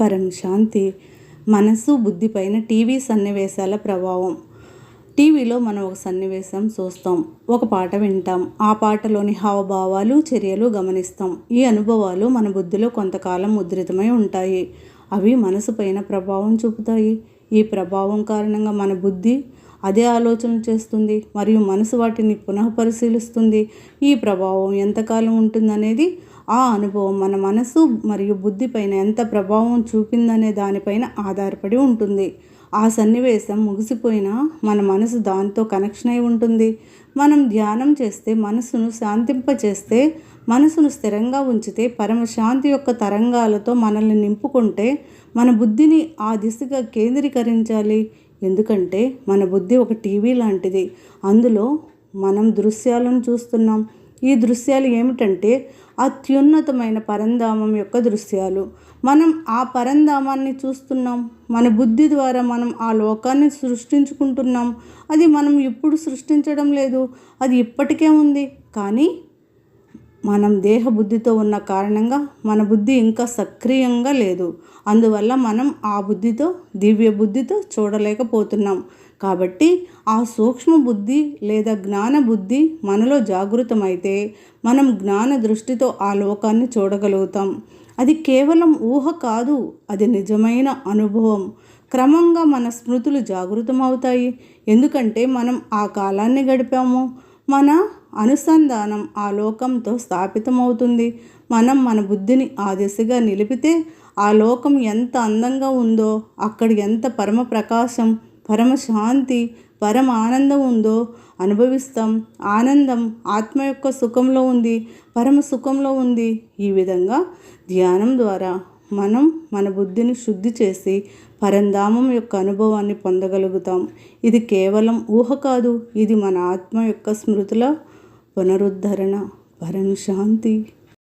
పరం శాంతి. మనసు బుద్ధిపైన టీవీ సన్నివేశాల ప్రభావం. టీవీలో మనం ఒక సన్నివేశం చూస్తాం, ఒక పాట వింటాం, ఆ పాటలోని హావభావాలు చర్యలు గమనిస్తాం. ఈ అనుభవాలు మన బుద్ధిలో కొంతకాలం ముద్రితమై ఉంటాయి. అవి మనసు పైన ప్రభావం చూపుతాయి. ఈ ప్రభావం కారణంగా మన బుద్ధి అదే ఆలోచన చేస్తుంది మరియు మనసు వాటిని పునఃపరిశీలిస్తుంది. ఈ ప్రభావం ఎంతకాలం ఉంటుందనేది ఆ అనుభవం మన మనసు మరియు బుద్ధి పైన ఎంత ప్రభావం చూపిందనే దానిపైన ఆధారపడి ఉంటుంది. ఆ సన్నివేశం ముగిసిపోయినా మన మనసు దాంతో కనెక్షన్ అయి ఉంటుంది. మనం ధ్యానం చేస్తే, మనసును శాంతింపచేస్తే, మనసును స్థిరంగా ఉంచితే, పరమశాంతి యొక్క తరంగాలతో మనల్ని నింపుకుంటే మన బుద్ధిని ఆ దిశగా కేంద్రీకరించాలి. ఎందుకంటే మన బుద్ధి ఒక టీవీ లాంటిది. అందులో మనం దృశ్యాలను చూస్తున్నాం. ఈ దృశ్యాలు ఏమిటంటే అత్యున్నతమైన పరంధామం యొక్క దృశ్యాలు. మనం ఆ పరంధామాన్ని చూస్తున్నాం. మన బుద్ధి ద్వారా మనం ఆ లోకాన్ని సృష్టించుకుంటున్నాం. అది మనం ఇప్పుడు సృష్టించడం లేదు, అది ఇప్పటికే ఉంది. కానీ మనం దేహ బుద్ధితో ఉన్న కారణంగా మన బుద్ధి ఇంకా సక్రియంగా లేదు. అందువల్ల మనం ఆ బుద్ధితో, దివ్య బుద్ధితో చూడలేకపోతున్నాం. కాబట్టి ఆ సూక్ష్మ బుద్ధి లేదా జ్ఞాన బుద్ధి మనలో జాగృతమైతే మనం జ్ఞాన దృష్టితో ఆ లోకాన్ని చూడగలుగుతాం. అది కేవలం ఊహ కాదు, అది నిజమైన అనుభవం. క్రమంగా మన స్మృతులు జాగృతమవుతాయి. ఎందుకంటే మనం ఆ కాలాన్ని గడిపాము. మన అనుసంధానం ఆ లోకంతో స్థాపితమవుతుంది. మనం మన బుద్ధిని ఆ దిశగా నిలిపితే ఆ లోకం ఎంత అందంగా ఉందో, అక్కడ ఎంత పరమ ప్రకాశం, పరమశాంతి, పరమ ఆనందం ఉందో అనుభవిస్తాం. ఆనందం ఆత్మ యొక్క సుఖంలో ఉంది, పరమ సుఖంలో ఉంది. ఈ విధంగా ధ్యానం ద్వారా మనం మన బుద్ధిని శుద్ధి చేసి పరంధామం యొక్క అనుభవాన్ని పొందగలుగుతాం. ఇది కేవలం ఊహ కాదు, ఇది మన ఆత్మ యొక్క స్మృతుల పునరుద్ధరణ. పరం శాంతి.